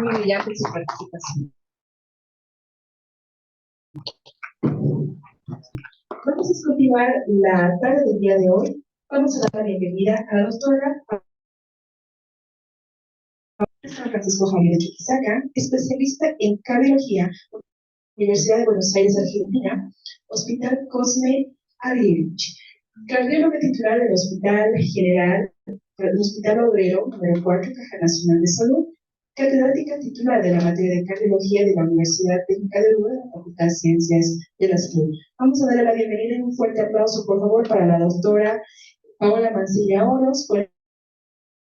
muy brillante su participación. Vamos a continuar la tarde del día de hoy. Vamos a dar la bienvenida a la doctora San Francisco Javier Chuquisaca, especialista en cardiología, Universidad de Buenos Aires, Argentina, Hospital Cosme Adrievich, cardióloga titular del Hospital General, del Hospital Obrero, número 4, Caja Nacional de Salud, catedrática titular de la materia de cardiología de la Universidad Técnica de Uruguay, de la Facultad de Ciencias de la Salud. Vamos a darle la bienvenida y un fuerte aplauso, por favor, para la doctora Paola Mancilla Oros, por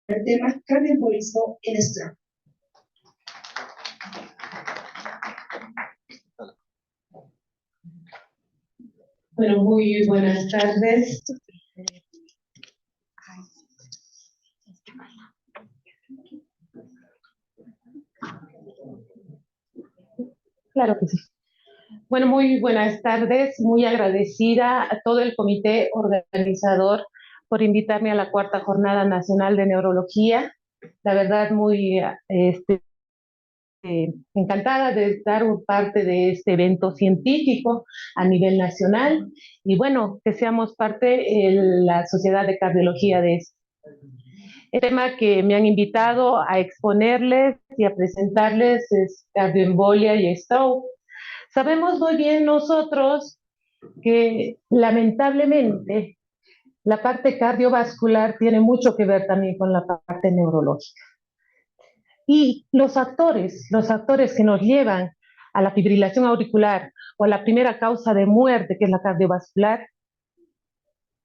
el tema cardioembolismo en stroke. Bueno, muy buenas tardes. Claro que sí. Bueno, muy buenas tardes. Muy agradecida a todo el comité organizador por invitarme a la cuarta Jornada Nacional de Neurología. La verdad, muy encantada de estar parte de este evento científico a nivel nacional y bueno, que seamos parte de la Sociedad de Cardiología de esto. El tema que me han invitado a exponerles y a presentarles es cardioembolia y stroke. Sabemos muy bien nosotros que lamentablemente la parte cardiovascular tiene mucho que ver también con la parte neurológica. Y los factores que nos llevan a la fibrilación auricular o a la primera causa de muerte, que es la cardiovascular,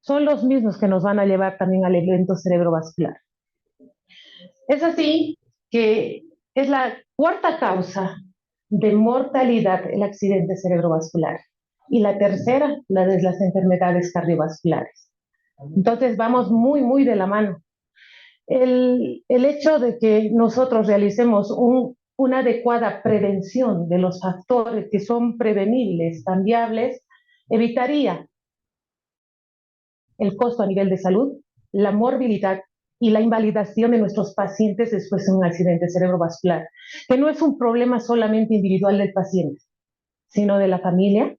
son los mismos que nos van a llevar también al evento cerebrovascular. Es así que es la cuarta causa de mortalidad el accidente cerebrovascular y la tercera, la de las enfermedades cardiovasculares. Entonces vamos muy de la mano. El hecho de que nosotros realicemos una adecuada prevención de los factores que son prevenibles, cambiables, evitaría el costo a nivel de salud, la morbilidad y la invalidación de nuestros pacientes después de un accidente cerebrovascular, que no es un problema solamente individual del paciente, sino de la familia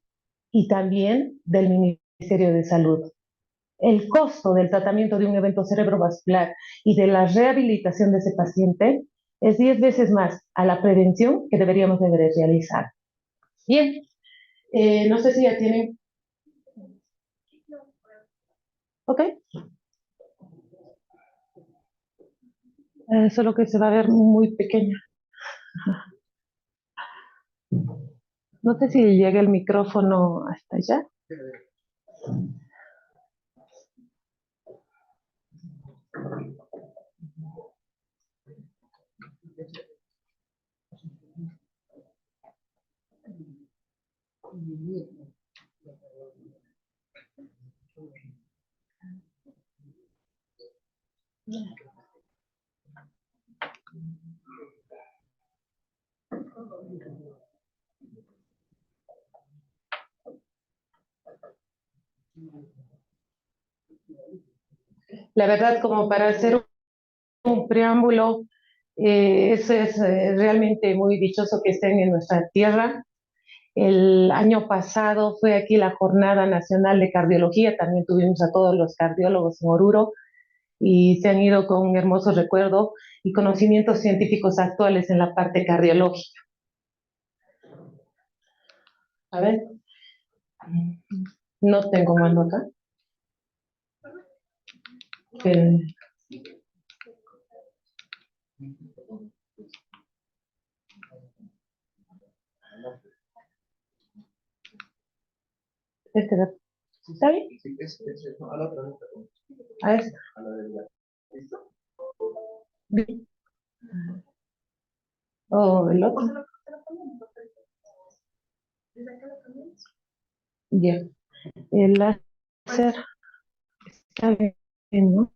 y también del Ministerio de Salud. El costo del tratamiento de un evento cerebrovascular y de la rehabilitación de ese paciente es 10 veces más a la prevención que deberíamos de realizar. Bien, no sé si ya tienen... ¿Ok? Solo que se va a ver muy pequeña. No sé si llega el micrófono hasta allá. La verdad, como para hacer un preámbulo, es realmente muy dichoso que estén en nuestra tierra. El año pasado fue aquí la Jornada Nacional de Cardiología, también tuvimos a todos los cardiólogos en Oruro y se han ido con un hermoso recuerdo y conocimientos científicos actuales en la parte cardiológica. A ver, no tengo mando acá. ¿Está bien? A ver. Bien. Oh, el otro. Ya. El láser está bien, ¿no?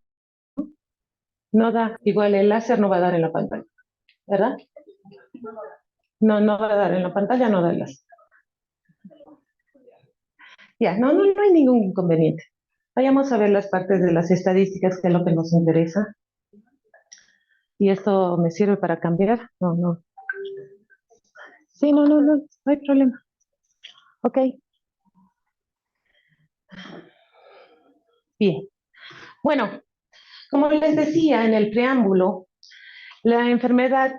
No da, igual el láser no va a dar en la pantalla, ¿verdad? No va a dar en la pantalla, no da el láser. Ya, no hay ningún inconveniente. Vayamos a ver las partes de las estadísticas, que es lo que nos interesa. Y esto me sirve para cambiar. No. Sí, no hay problema. Ok, bien. Bueno, como les decía en el preámbulo, la enfermedad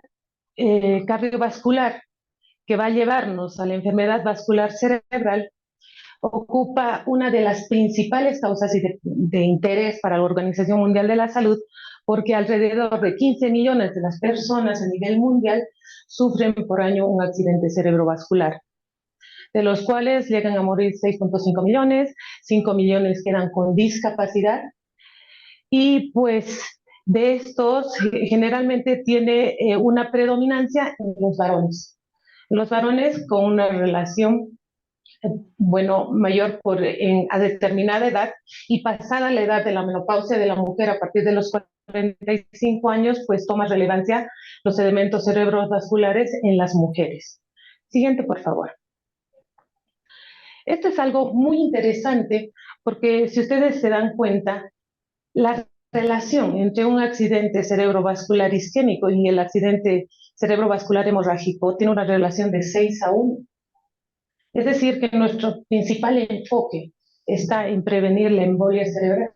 cardiovascular que va a llevarnos a la enfermedad vascular cerebral ocupa una de las principales causas de interés para la Organización Mundial de la Salud, porque alrededor de 15 millones de las personas a nivel mundial sufren por año un accidente cerebrovascular, de los cuales llegan a morir 6,5 millones, 5 millones quedan con discapacidad y pues de estos generalmente tiene una predominancia en los varones. Los varones con una relación bueno, mayor a determinada edad y pasada la edad de la menopausia de la mujer a partir de los 45 años, pues toma relevancia los elementos cerebrovasculares en las mujeres. Siguiente, por favor. Esto es algo muy interesante porque si ustedes se dan cuenta, la relación entre un accidente cerebrovascular isquémico y el accidente cerebrovascular hemorrágico tiene una relación de 6:1. Es decir, que nuestro principal enfoque está en prevenir la embolia cerebral.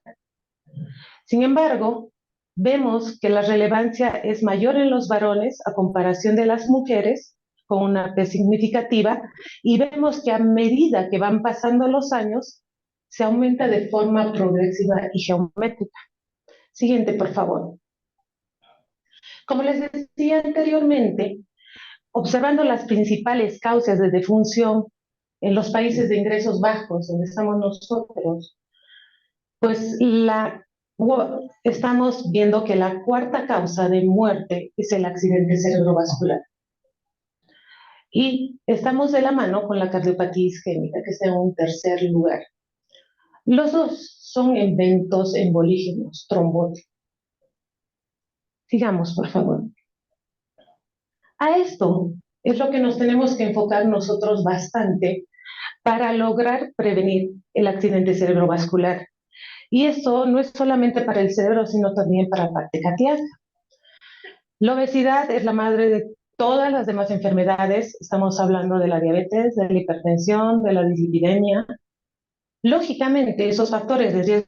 Sin embargo, vemos que la relevancia es mayor en los varones a comparación de las mujeres, con una P significativa, y vemos que a medida que van pasando los años, se aumenta de forma progresiva y geométrica. Siguiente, por favor. Como les decía anteriormente, observando las principales causas de defunción en los países de ingresos bajos, donde estamos nosotros, pues estamos viendo que la cuarta causa de muerte es el accidente cerebrovascular. Y estamos de la mano con la cardiopatía isquémica, que está en un tercer lugar. Los dos son eventos embolígenos, trombóticos. Sigamos, por favor. A esto es lo que nos tenemos que enfocar nosotros bastante para lograr prevenir el accidente cerebrovascular. Y eso no es solamente para el cerebro, sino también para la parte cardíaca. La obesidad es la madre de todas las demás enfermedades. Estamos hablando de la diabetes, de la hipertensión, de la dislipidemia. Lógicamente, esos factores de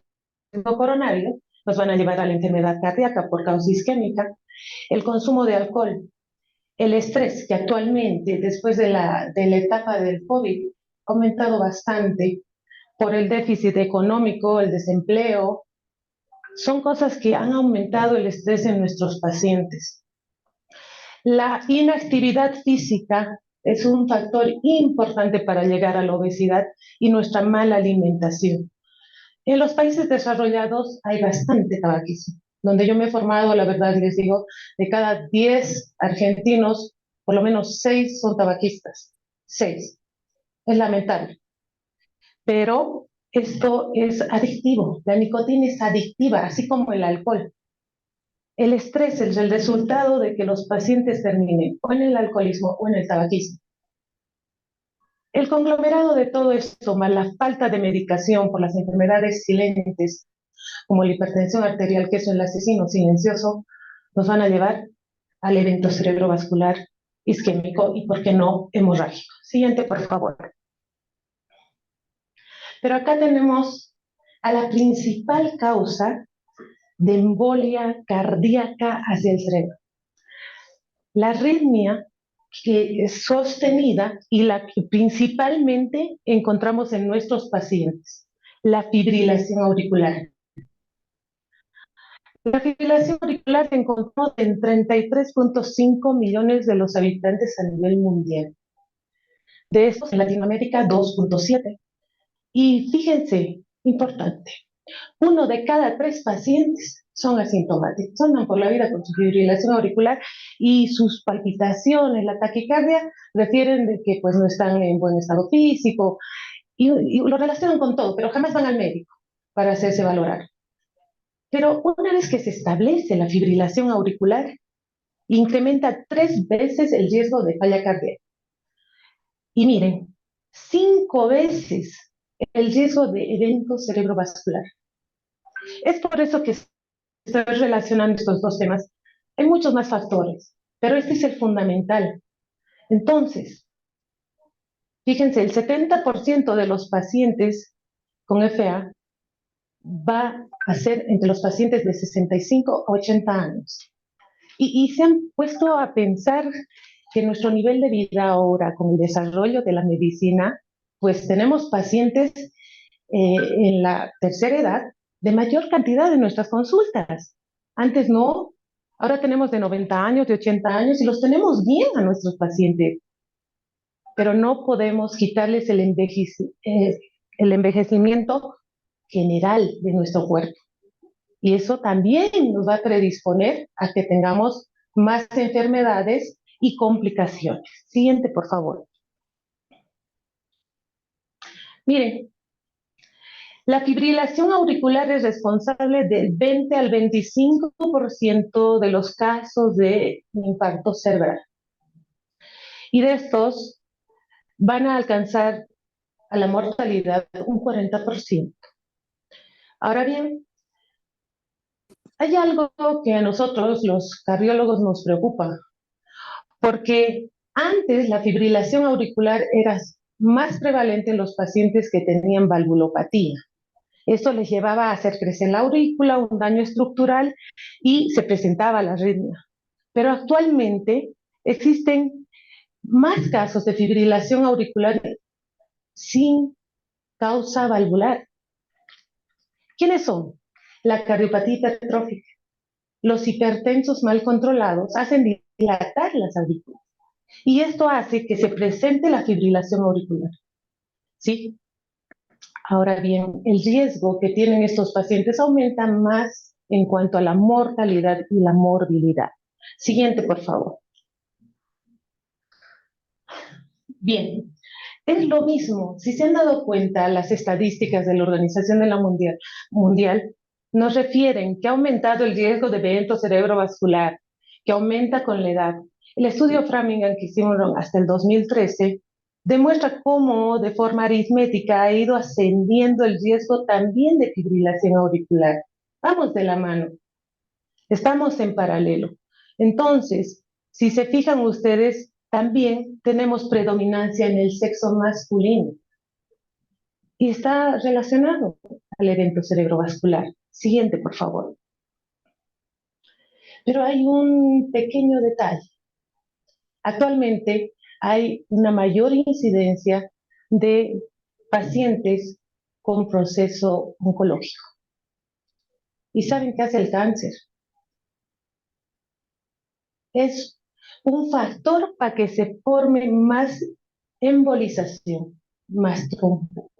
riesgo coronario nos van a llevar a la enfermedad cardíaca por causa isquémica. El consumo de alcohol, el estrés, que actualmente, después de la etapa del COVID, ha aumentado bastante por el déficit económico, el desempleo, son cosas que han aumentado el estrés en nuestros pacientes. La inactividad física es un factor importante para llegar a la obesidad y nuestra mala alimentación. En los países desarrollados hay bastante tabaquismo. Donde yo me he formado, la verdad les digo, de cada 10 argentinos, por lo menos 6 son tabaquistas. 6. Es lamentable. Pero esto es adictivo. La nicotina es adictiva, así como el alcohol. El estrés es el resultado de que los pacientes terminen o en el alcoholismo o en el tabaquismo. El conglomerado de todo esto, más la falta de medicación por las enfermedades silentes, como la hipertensión arterial, que es el asesino silencioso, nos van a llevar al evento cerebrovascular isquémico y, ¿por qué no, hemorrágico? Siguiente, por favor. Pero acá tenemos a la principal causa de embolia cardíaca hacia el cerebro. La arritmia que es sostenida y la que principalmente encontramos en nuestros pacientes, la fibrilación auricular. La fibrilación auricular se encontró en 33,5 millones de los habitantes a nivel mundial. De estos, en Latinoamérica, 2,7. Y fíjense, importante, 1 de cada 3 pacientes son asintomáticos, andan por la vida con su fibrilación auricular y sus palpitaciones, la taquicardia, refieren de que pues no están en buen estado físico y lo relacionan con todo, pero jamás van al médico para hacerse valorar. Pero una vez que se establece la fibrilación auricular, incrementa 3 veces el riesgo de falla cardíaca. Y miren, 5 veces el riesgo de evento cerebrovascular. Es por eso que estoy relacionando estos dos temas. Hay muchos más factores, pero este es el fundamental. Entonces, Fíjense, el 70% de los pacientes con FA va a ser entre los pacientes de 65 a 80 años. Y se han puesto a pensar que nuestro nivel de vida ahora, con el desarrollo de la medicina, pues tenemos pacientes en la tercera edad de mayor cantidad de nuestras consultas. Antes no, ahora tenemos de 90 años, de 80 años y los tenemos bien a nuestros pacientes, pero no podemos quitarles el envejecimiento general de nuestro cuerpo. Y eso también nos va a predisponer a que tengamos más enfermedades y complicaciones. Siguiente, por favor. Miren, la fibrilación auricular es responsable del 20 al 25% de los casos de infarto cerebral. Y de estos van a alcanzar a la mortalidad un 40%. Ahora bien, hay algo que a nosotros, los cardiólogos, nos preocupa, porque antes la fibrilación auricular era más prevalente en los pacientes que tenían valvulopatía. Esto les llevaba a hacer crecer la aurícula, un daño estructural y se presentaba la arritmia. Pero actualmente existen más casos de fibrilación auricular sin causa valvular. ¿Quiénes son? La cardiopatía hipertrófica. Los hipertensos mal controlados hacen dilatar las aurículas y esto hace que se presente la fibrilación auricular. ¿Sí? Ahora bien, el riesgo que tienen estos pacientes aumenta más en cuanto a la mortalidad y la morbilidad. Siguiente, por favor. Bien, es lo mismo. Si se han dado cuenta, las estadísticas de la Organización de la Mundial nos refieren que ha aumentado el riesgo de evento cerebrovascular, que aumenta con la edad. El estudio Framingham que hicimos hasta el 2013 demuestra cómo de forma aritmética ha ido ascendiendo el riesgo también de fibrilación auricular. Vamos de la mano, estamos en paralelo. Entonces, si se fijan ustedes, también tenemos predominancia en el sexo masculino y está relacionado al evento cerebrovascular. Siguiente, por favor. Pero hay un pequeño detalle. Actualmente hay una mayor incidencia de pacientes con proceso oncológico. ¿Y saben qué hace el cáncer? Es un factor para que se forme más embolización, más trombo.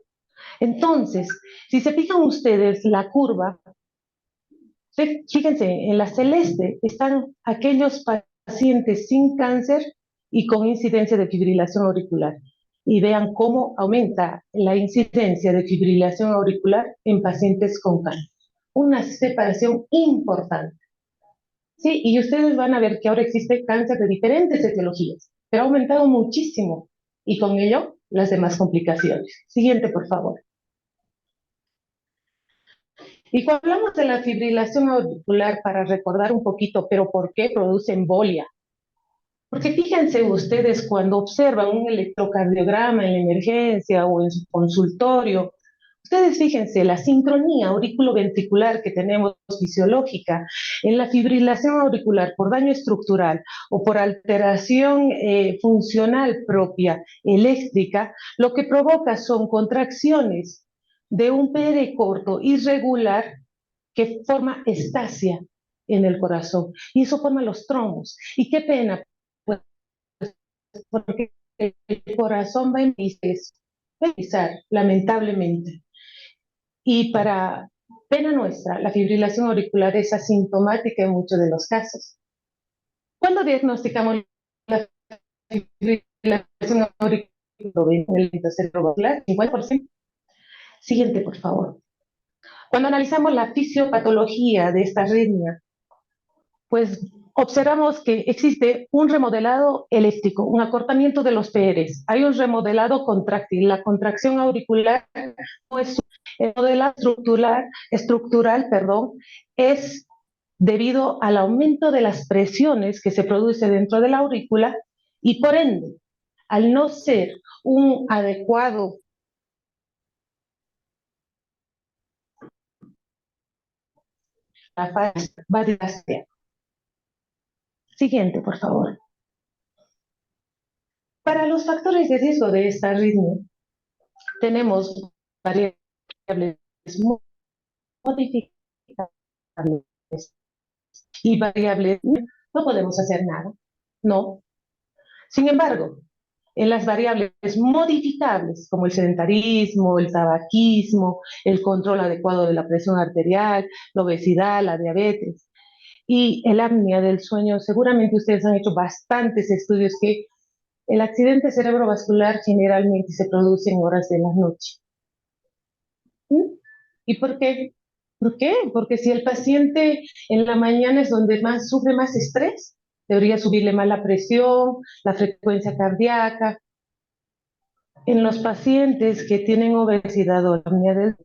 Entonces, si se fijan ustedes la curva, fíjense, en la celeste están aquellos pacientes sin cáncer y con incidencia de fibrilación auricular. Y vean cómo aumenta la incidencia de fibrilación auricular en pacientes con cáncer. Una separación importante. Sí, y ustedes van a ver que ahora existe cáncer de diferentes etiologías, pero ha aumentado muchísimo y con ello las demás complicaciones. Siguiente, por favor. Y cuando hablamos de la fibrilación auricular, para recordar un poquito, pero ¿por qué produce embolia? Porque fíjense ustedes cuando observan un electrocardiograma en la emergencia o en su consultorio, ustedes fíjense la sincronía auriculoventricular que tenemos fisiológica en la fibrilación auricular por daño estructural o por alteración funcional propia eléctrica, lo que provoca son contracciones de un PR corto irregular que forma estasia en el corazón y eso forma los trombos. Y qué pena, pues, porque el corazón va a empezar, lamentablemente. Y para pena nuestra, la fibrilación auricular es asintomática en muchos de los casos. ¿Cuándo diagnosticamos la fibrilación auricular? El cerebrovascular, 50%. Siguiente, por favor. Cuando analizamos la fisiopatología de esta arritmia, pues observamos que existe un remodelado eléctrico, un acortamiento de los PRs, hay un remodelado contráctil, la contracción auricular no es el remodelado estructural, es debido al aumento de las presiones que se produce dentro de la aurícula y por ende, al no ser un adecuado la fase variable. Siguiente, por favor. Para los factores de riesgo de esta arritmia, tenemos variables modificables y variables no podemos hacer nada. No. Sin embargo, en las variables modificables, como el sedentarismo, el tabaquismo, el control adecuado de la presión arterial, la obesidad, la diabetes y el apnea del sueño, seguramente ustedes han hecho bastantes estudios que el accidente cerebrovascular generalmente se produce en horas de la noche. ¿Mm? ¿Y por qué? ¿Por qué? Porque si el paciente en la mañana es donde más sufre más estrés, debería subirle más la presión, la frecuencia cardíaca. En los pacientes que tienen obesidad o apnea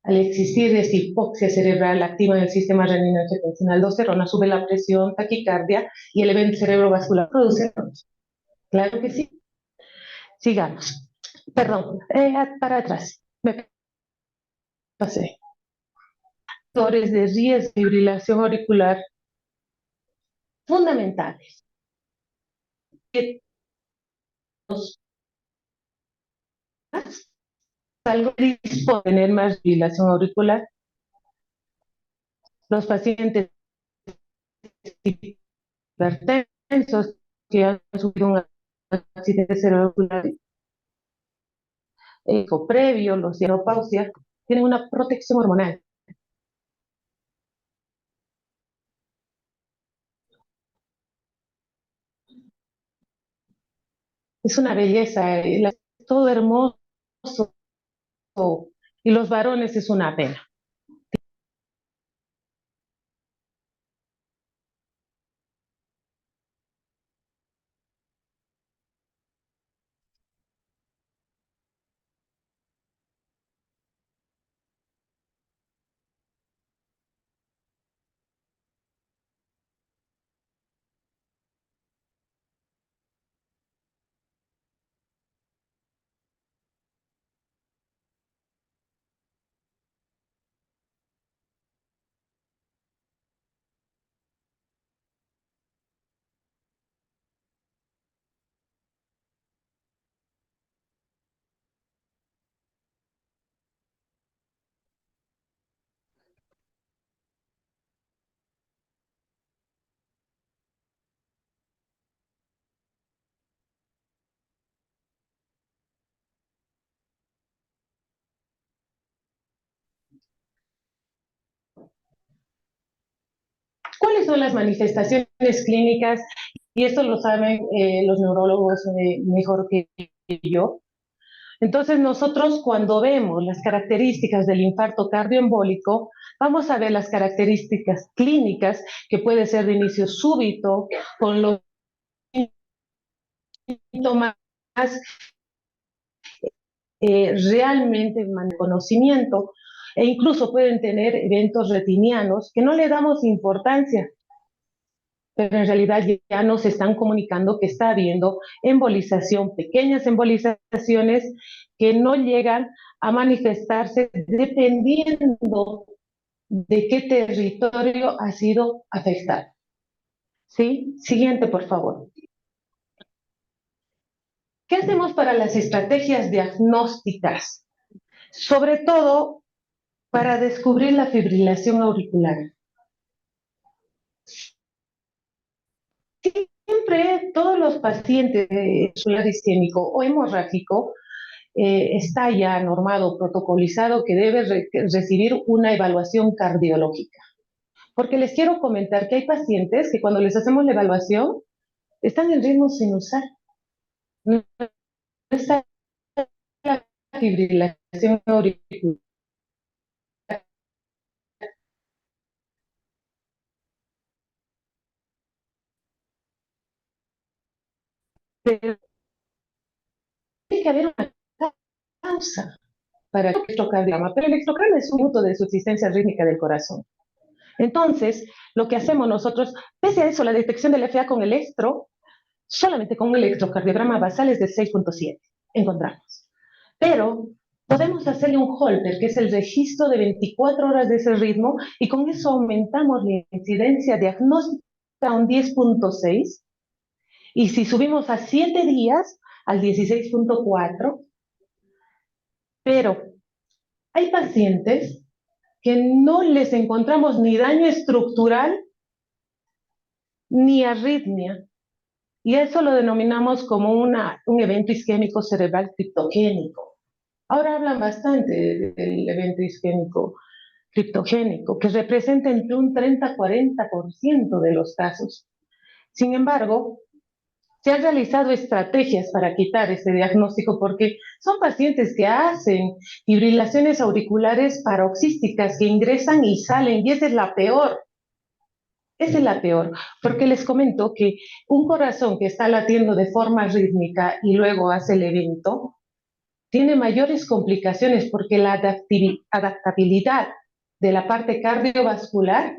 al existir esta hipoxia cerebral activa en el sistema renina-angiotensina-aldosterona, sube la presión, taquicardia y el evento cerebrovascular produce. Claro que sí. Sigamos. Perdón, para atrás. Me pasé. Factores de riesgo de fibrilación auricular fundamentales. Que algo puede tener más fibrilación auricular. Los pacientes hipertensos que han sufrido un accidente cerebrovascular previo, los de menopausia, tienen una protección hormonal. Es una belleza, todo hermoso, y los varones es una pena. ¿Cuáles son las manifestaciones clínicas? Y esto lo saben los neurólogos mejor que yo. Entonces, nosotros cuando vemos las características del infarto cardioembólico, vamos a ver las características clínicas, que puede ser de inicio súbito, con los síntomas realmente de conocimiento, e incluso pueden tener eventos retinianos que no le damos importancia, pero en realidad ya nos están comunicando que está habiendo embolización, pequeñas embolizaciones que no llegan a manifestarse dependiendo de qué territorio ha sido afectado. ¿Sí? Siguiente, por favor. ¿Qué hacemos para las estrategias diagnósticas? Sobre todo para descubrir la fibrilación auricular. Siempre todos los pacientes de celular isquémico o hemorrágico está ya normado, protocolizado que debe recibir una evaluación cardiológica. Porque les quiero comentar que hay pacientes que cuando les hacemos la evaluación están en ritmo sinusal. No está la fibrilación auricular. Pero tiene que haber una causa para el electrocardiograma, pero el electrocardiograma es un punto de subsistencia rítmica del corazón. Entonces, lo que hacemos nosotros, pese a eso, la detección del FA con electro, solamente con un electrocardiograma basal es de 6.7. encontramos. Pero podemos hacerle un holter, que es el registro de 24 horas de ese ritmo, y con eso aumentamos la incidencia diagnóstica a un 10.6, y si subimos a 7 días, al 16.4, pero hay pacientes que no les encontramos ni daño estructural ni arritmia, y eso lo denominamos como un evento isquémico cerebral criptogénico. Ahora hablan bastante del evento isquémico criptogénico, que representa entre un 30-40% de los casos. Sin embargo, se han realizado estrategias para quitar este diagnóstico porque son pacientes que hacen fibrilaciones auriculares paroxísticas que ingresan y salen, y esa es la peor. Esa es la peor, porque les comento que un corazón que está latiendo de forma rítmica y luego hace el evento, tiene mayores complicaciones porque la adaptabilidad de la parte cardiovascular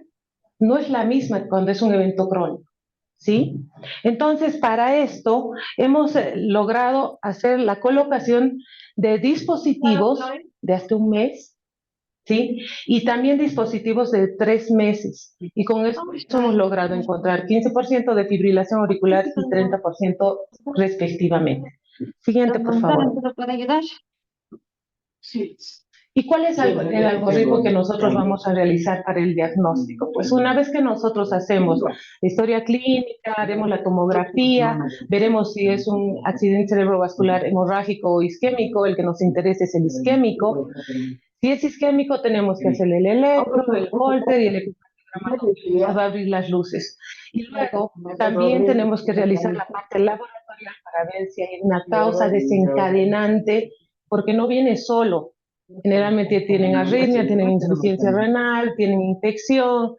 no es la misma cuando es un evento crónico, ¿sí? Entonces, para esto hemos logrado hacer la colocación de dispositivos de hasta un mes, ¿sí? Y también dispositivos de 3 meses. Y con eso hemos logrado encontrar 15% de fibrilación auricular y 30% respectivamente. Siguiente, por favor. ¿Te puede ayudar? Sí. ¿Y cuál es el algoritmo que nosotros vamos a realizar para el diagnóstico? Pues una vez que nosotros hacemos la historia clínica, haremos la tomografía, veremos si es un accidente cerebrovascular hemorrágico o isquémico, el que nos interesa es el isquémico. Si es isquémico, tenemos que hacer el electro, el holter y el electrocardiograma que nos va a abrir las luces. Y luego también tenemos que realizar la parte laboratorial para ver si hay una causa desencadenante, porque no viene solo. Generalmente tienen arritmia, tienen insuficiencia renal, tienen infección.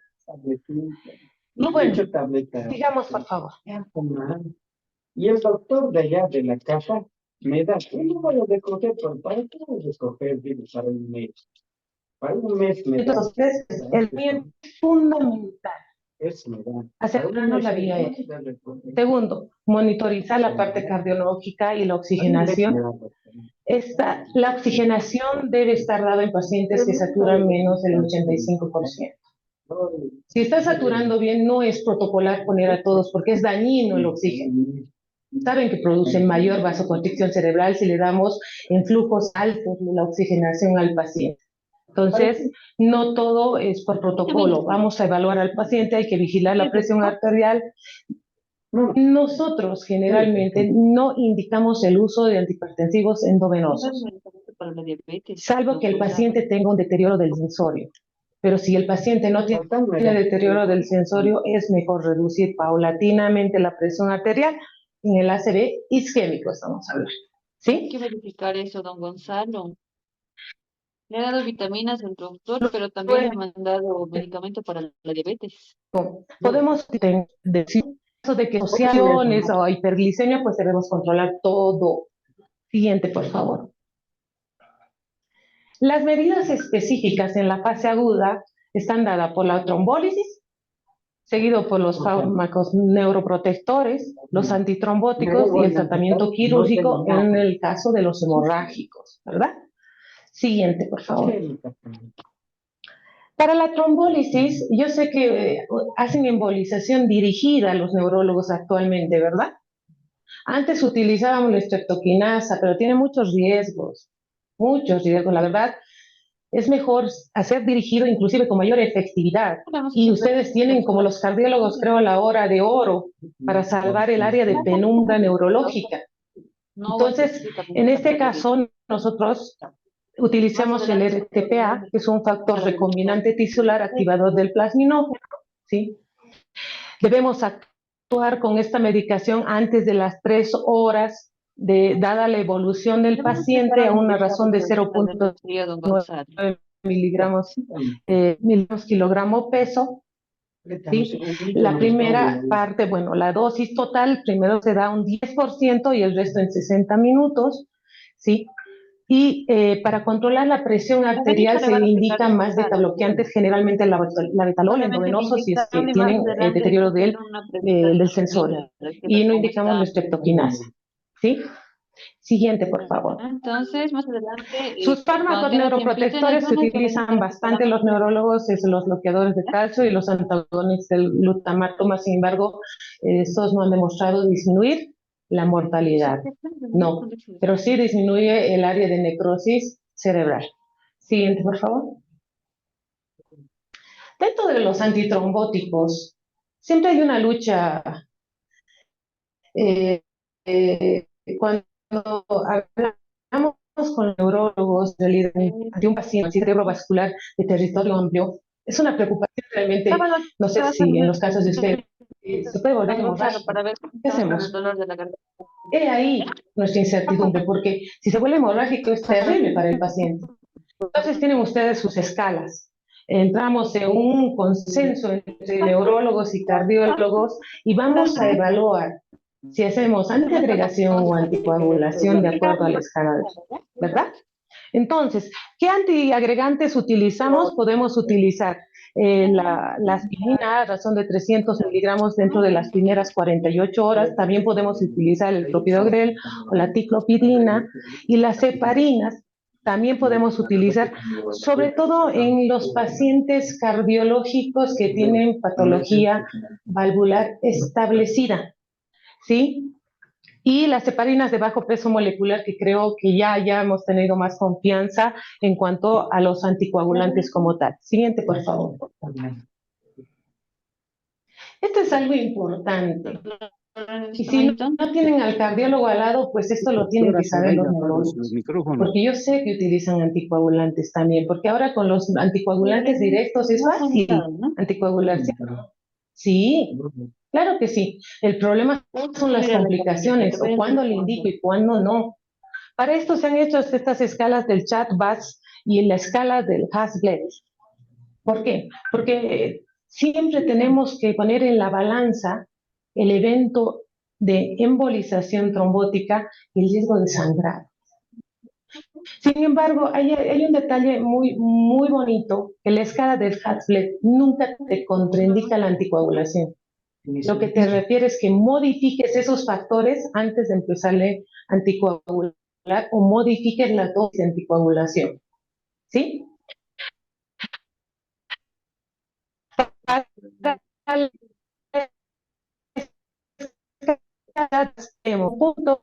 Y bueno, sigamos, por favor. Y el doctor de allá de la casa me da un número de contacto para que escoger para un mes. Para un mes me da. Entonces, el bien es fundamental. Eso me da. Asegurarnos la vía aérea. Segundo, monitorizar la parte cardiológica y la oxigenación. La oxigenación debe estar dada en pacientes que saturan menos del 85%. Si está saturando bien, no es protocolar poner a todos porque es dañino el oxígeno. Saben que produce mayor vasoconstricción cerebral si le damos en flujos altos la oxigenación al paciente. Entonces, no todo es por protocolo. Vamos a evaluar al paciente, hay que vigilar la presión arterial. Nosotros generalmente no indicamos el uso de antihipertensivos endovenosos, salvo que el paciente tenga un deterioro del sensorio. Pero si el paciente no tiene deterioro del sensorio, es mejor reducir paulatinamente la presión arterial. En el ACV isquémico estamos hablando. ¿Sí? Hay que verificar eso, don Gonzalo. Le ha dado vitaminas al doctor, pero también le ha mandado medicamento para la diabetes. Podemos decir de que asociaciones o hiperglicemia, pues debemos controlar todo. Siguiente, por favor. Las medidas específicas en la fase aguda están dadas por la trombólisis, seguido por los fármacos neuroprotectores, los antitrombóticos y el tratamiento quirúrgico en el caso de los hemorrágicos, ¿verdad? Siguiente, por favor. Para la trombólisis, yo sé que hacen embolización dirigida a los neurólogos actualmente, ¿verdad? Antes utilizábamos la streptokinasa, pero tiene muchos riesgos, la verdad. Es mejor hacer dirigido inclusive con mayor efectividad. Y ustedes tienen, como los cardiólogos, creo, la hora de oro para salvar el área de penumbra neurológica. Entonces, en este caso, nosotros utilizamos el RTPA, que es un factor recombinante tisular activador del plasminógeno, ¿sí? Debemos actuar con esta medicación antes de las 3 horas dada la evolución del paciente a una razón de 0.9 miligramos kilogramo peso. ¿Sí? La primera parte, bueno, la dosis total primero se da un 10% y el resto en 60 minutos, ¿sí? Y para controlar la presión arterial se indican más betabloqueantes, generalmente la betalol endovenoso si es que tienen deterioro del sensorio. Y no indicamos la streptokinasa, ¿sí? Siguiente, por favor. Entonces, más adelante, Sus fármacos cuando tenga tiempito, nos neuroprotectores se van a utilizan comentar bastante los neurólogos, es los bloqueadores de calcio y los antagonistas del glutamato, más sin embargo, estos no han demostrado disminuir la mortalidad. No, pero sí disminuye el área de necrosis cerebral. Siguiente, por favor. Dentro de los antitrombóticos, siempre hay una lucha eh, eh, cuando hablamos con neurólogos de un paciente cerebrovascular de territorio amplio, es una preocupación realmente, no sé si en los casos de usted se puede volver hemorrágico. para ver ¿Qué hacemos? el dolor de la garganta. He ahí nuestra incertidumbre, porque si se vuelve hemorrágico es terrible para el paciente. Entonces tienen ustedes sus escalas. Entramos en un consenso entre neurólogos y cardiólogos y vamos a evaluar si hacemos antiagregación o anticoagulación de acuerdo a la escala, ¿verdad? Entonces, ¿qué antiagregantes utilizamos? Podemos utilizar la aspirina a razón de 300 miligramos dentro de las primeras 48 horas. También podemos utilizar el clopidogrel o la ticlopidina y las heparinas. También podemos utilizar, sobre todo en los pacientes cardiológicos que tienen patología valvular establecida, ¿sí? Y las heparinas de bajo peso molecular, que creo que ya hemos tenido más confianza en cuanto a los anticoagulantes como tal. Siguiente, por favor. Esto es algo importante. Y si no tienen al cardiólogo al lado, pues esto lo tienen que saber los neurólogos. Porque yo sé que utilizan anticoagulantes también, porque ahora con los anticoagulantes directos es fácil anticoagularse. Sí, claro que sí. El problema son las complicaciones, o cuándo le indico y cuándo no. Para esto se han hecho estas escalas del Chat-VAS y la escala del Hasbled. ¿Por qué? Porque siempre tenemos que poner en la balanza el evento de embolización trombótica y el riesgo de sangrado. Sin embargo, hay un detalle muy, muy bonito, que la escala del Hasbled nunca te contraindica la anticoagulación. Lo que te refiere es que modifiques esos factores antes de empezarle a anticoagular o modifiques la dosis de anticoagulación. ¿Sí? Punto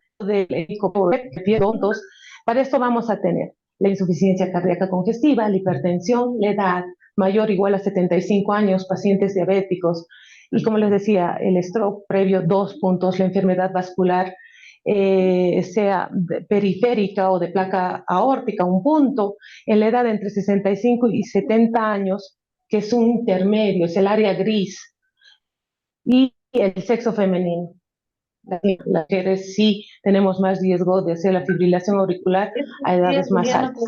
para esto vamos a tener la insuficiencia cardíaca congestiva, la hipertensión, la edad mayor o igual a 75 años, pacientes diabéticos, y como les decía, el stroke previo, 2 puntos, la enfermedad vascular, sea periférica o de placa aórtica, 1 punto, en la edad entre 65 y 70 años, que es un intermedio, es el área gris, y el sexo femenino. Las mujeres sí tenemos más riesgo de hacer la fibrilación auricular a edades más altas.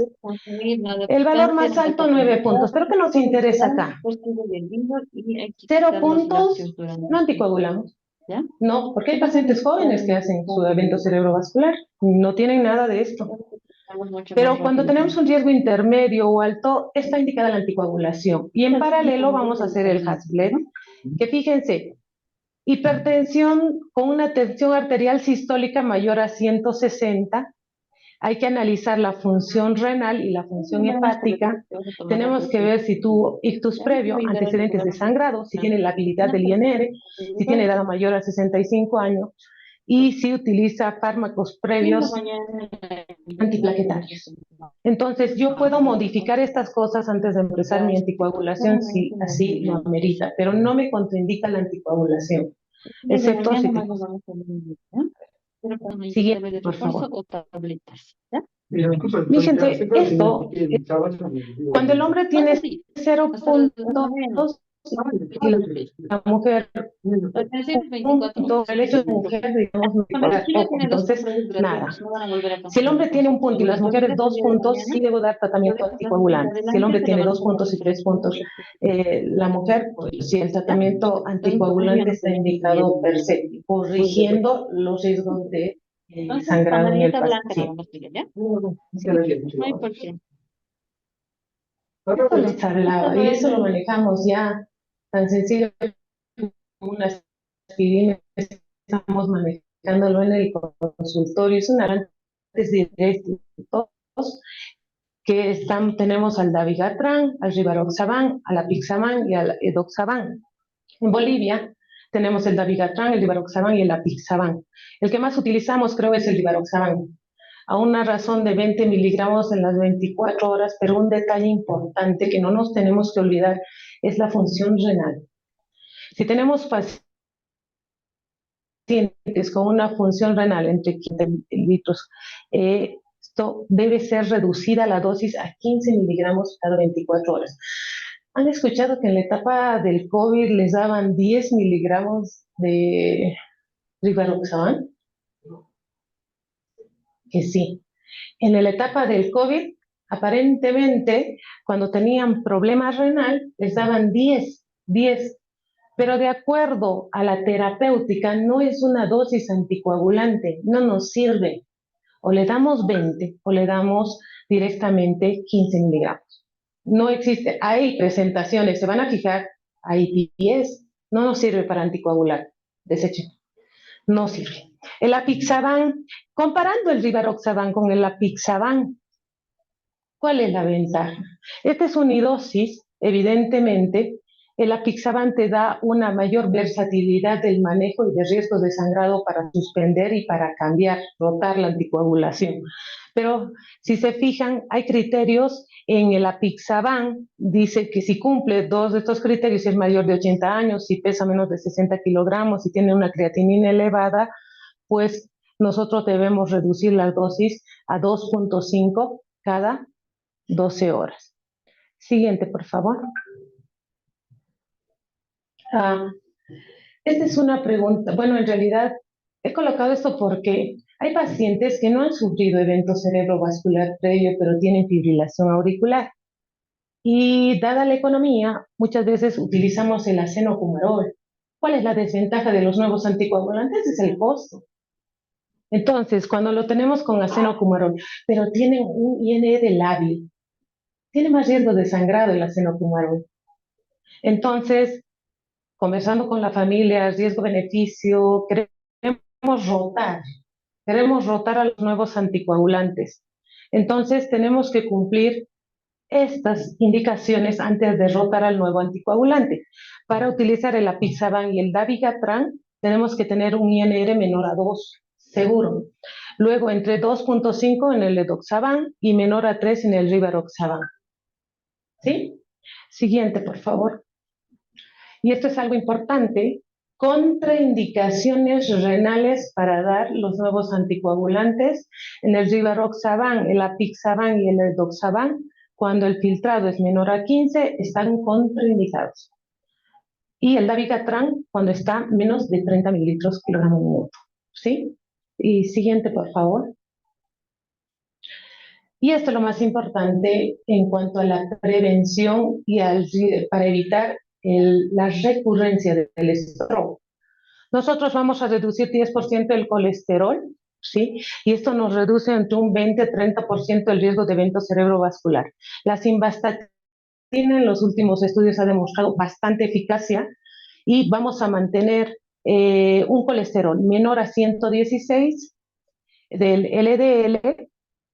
El valor más alto, 9 puntos. ¿Pero qué nos interesa acá? 0 puntos, no anticoagulamos. No, porque hay pacientes jóvenes que hacen su evento cerebrovascular. No tienen nada de esto. Pero cuando tenemos un riesgo intermedio o alto, está indicada la anticoagulación. Y en paralelo vamos a hacer el Hasbled, que fíjense, hipertensión con una tensión arterial sistólica mayor a 160, hay que analizar la función renal y la función hepática. Tenemos que ver si tuvo ictus previo, antecedentes de sangrado, si tiene la habilidad del INR, si tiene edad mayor a 65 años y si utiliza fármacos previos antiplaquetarios. Entonces, yo puedo modificar estas cosas antes de empezar mi anticoagulación si así lo amerita, pero no me contraindica la anticoagulación, excepto si... Siguiente, por favor. Mi gente, esto, cuando el hombre tiene 0.2 y la mujer, el hecho de mujer, digamos, entonces, nada. Si el hombre tiene 1 punto y las mujeres 2 puntos, sí debo dar tratamiento anticoagulante. Si el hombre tiene 2 puntos y 3 puntos, la mujer, pues si el tratamiento anticoagulante está indicado per se, corrigiendo los riesgos de sangrado en el paciente. Esto les hablaba, y eso lo manejamos ya tan sencillo como una aspirina, estamos manejándolo en el consultorio, es una gran directos que tenemos al dabigatran, al rivaroxaban, al apixaban y al edoxaban. En Bolivia tenemos el dabigatran, el rivaroxaban y el apixaban. El que más utilizamos creo es el rivaroxaban, a una razón de 20 miligramos en las 24 horas, pero un detalle importante que no nos tenemos que olvidar es la función renal. Si tenemos pacientes con una función renal entre 15 litros, esto debe ser reducida la dosis a 15 miligramos cada 24 horas. ¿Han escuchado que en la etapa del COVID les daban 10 miligramos de rivaroxaban? Que sí. En la etapa del COVID, aparentemente, cuando tenían problemas renal, les daban 10, pero de acuerdo a la terapéutica, no es una dosis anticoagulante, no nos sirve. O le damos 20 o le damos directamente 15 miligramos. No existe, hay presentaciones, se van a fijar, hay 10, no nos sirve para anticoagular, desecho, no sirve. El apixaban, comparando el rivaroxaban con el apixaban, ¿cuál es la ventaja? Esta es unidosis, evidentemente. El apixaban te da una mayor versatilidad del manejo y de riesgos de sangrado para suspender y para cambiar, rotar la anticoagulación. Pero si se fijan, hay criterios en el apixaban, dice que si cumple dos de estos criterios, si es mayor de 80 años, si pesa menos de 60 kilogramos, si tiene una creatinina elevada, pues nosotros debemos reducir la dosis a 2.5 cada 12 horas. Siguiente, por favor. Esta es una pregunta. Bueno, en realidad he colocado esto porque hay pacientes que no han sufrido evento cerebrovascular previo, pero tienen fibrilación auricular. Y dada la economía, muchas veces utilizamos el acenocumarol. ¿Cuál es la desventaja de los nuevos anticoagulantes? Es el costo. Entonces, cuando lo tenemos con acenocumarol, pero tiene un INR lábil, tiene más riesgo de sangrado el acenocumarol. Entonces, conversando con la familia, riesgo-beneficio, queremos rotar a los nuevos anticoagulantes. Entonces, tenemos que cumplir estas indicaciones antes de rotar al nuevo anticoagulante. Para utilizar el apixaban y el dabigatran, tenemos que tener un INR menor a 2, seguro. Luego, entre 2.5 en el edoxaban y menor a 3 en el rivaroxaban. ¿Sí? Siguiente, por favor. Y esto es algo importante, contraindicaciones renales para dar los nuevos anticoagulantes en el rivaroxaban, el apixaban y el edoxaban, cuando el filtrado es menor a 15, están contraindicados. Y el dabigatran cuando está menos de 30 mililitros kilogramo minuto. ¿Sí? Y siguiente, por favor. Y esto es lo más importante en cuanto a la prevención y para evitar la recurrencia del stroke. Nosotros vamos a reducir 10% el colesterol, ¿sí? Y esto nos reduce entre un 20-30% el riesgo de evento cerebrovascular. La simvastatina en los últimos estudios ha demostrado bastante eficacia y vamos a mantener un colesterol menor a 116 del LDL,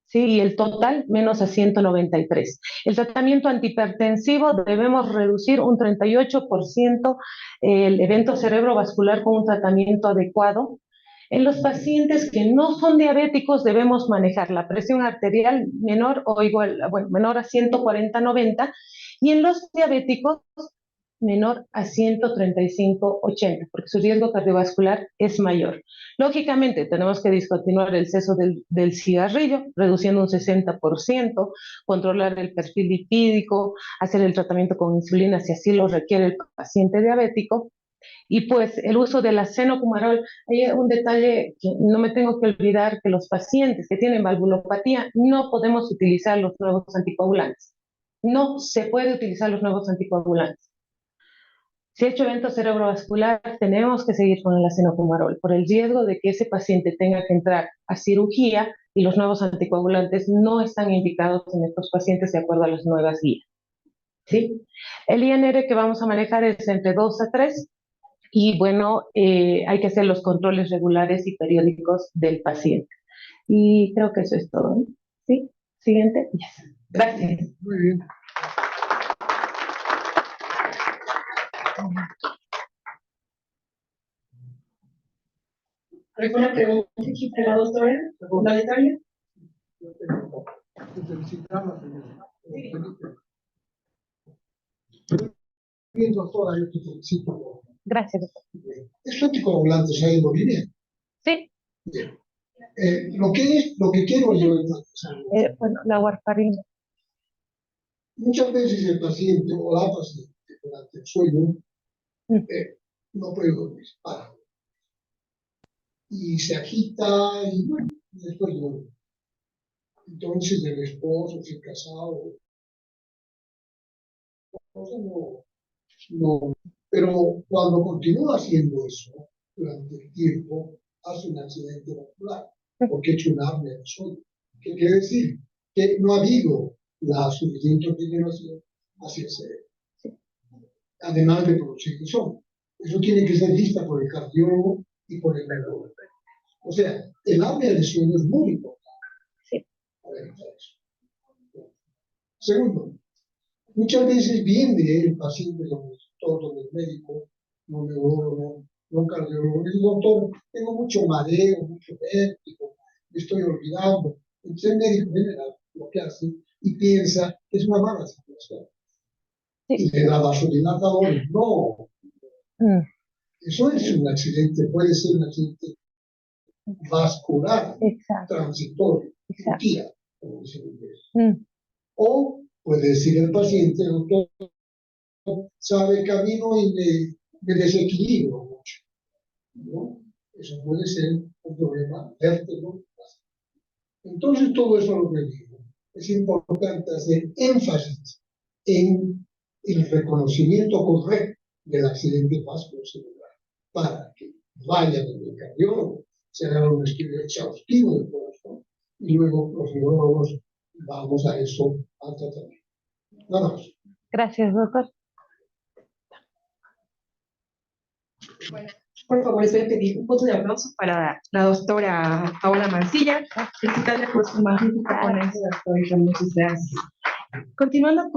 ¿sí? Y el total menos a 193. El tratamiento antihipertensivo debemos reducir un 38% el evento cerebrovascular con un tratamiento adecuado. En los pacientes que no son diabéticos debemos manejar la presión arterial menor o igual, bueno, menor a 140/90 y en los diabéticos menor a 135/80, porque su riesgo cardiovascular es mayor. Lógicamente, tenemos que discontinuar el cese del cigarrillo, reduciendo un 60%, controlar el perfil lipídico, hacer el tratamiento con insulina si así lo requiere el paciente diabético. Y pues el uso del acenocumarol, hay un detalle que no me tengo que olvidar, que los pacientes que tienen valvulopatía no podemos utilizar los nuevos anticoagulantes. No se puede utilizar los nuevos anticoagulantes. Si ha hecho evento cerebrovascular, tenemos que seguir con el acenocumarol por el riesgo de que ese paciente tenga que entrar a cirugía y los nuevos anticoagulantes no están indicados en estos pacientes de acuerdo a las nuevas guías. ¿Sí? El INR que vamos a manejar es entre 2 a 3 y bueno, hay que hacer los controles regulares y periódicos del paciente. Y creo que eso es todo, ¿no? ¿Sí? Siguiente. Yes. Gracias. Muy bien. ¿Alguna pregunta aquí para la doctora? ¿La Natalia? Yo tengo que felicitarla, señora. Bien, doctora, yo te felicito. Gracias, doctor. ¿Esto anticoagulantes hay en Bolivia? Sí, Bien. Lo que quiero yo es, bueno, la warfarina. muchas veces el paciente o la paciente durante el sueño no puede dormir, para. Y se agita y bueno, después duerme. Entonces el esposo, si es casado, no. Pero cuando continúa haciendo eso durante el tiempo, hace un accidente vascular, porque ha hecho un apnea del sueño. ¿Qué quiere decir? Que no ha habido la suficiente oxigenación hacia el cerebro, además de producir insomnio. Eso tiene que ser vista por el cardiólogo y por el neurólogo. O sea, el apnea del sueño es muy importante. Sí. A ver, segundo, muchas veces viene el paciente donde el médico, no neurólogo, no cardiólogo, y el doctor, tengo mucho mareo, mucho vértigo, me estoy olvidando. Entonces el médico general lo que hace y piensa que es una mala situación. Y le da vasodilatadores. No, eso es un accidente, puede ser un accidente vascular, transitorio, TIA, como dice en inglés. O puede decir el paciente, doctor, sabe camino y me desequilibro mucho, ¿no? Eso puede ser un problema vértebro. Entonces, todo eso lo que digo, es importante hacer énfasis en el reconocimiento correcto del accidente vasculocerebral para que vaya donde el cardiólogo, se haga un estudio exhaustivo del corazón y luego los neurólogos vamos a eso al tratamiento. Nada más. Gracias, doctor. Bueno, por favor, les voy a pedir un voto de aplauso para la doctora Paola Mancilla, felicitarle por su magnífica ponencia, doctora. Muchas gracias. Continuando con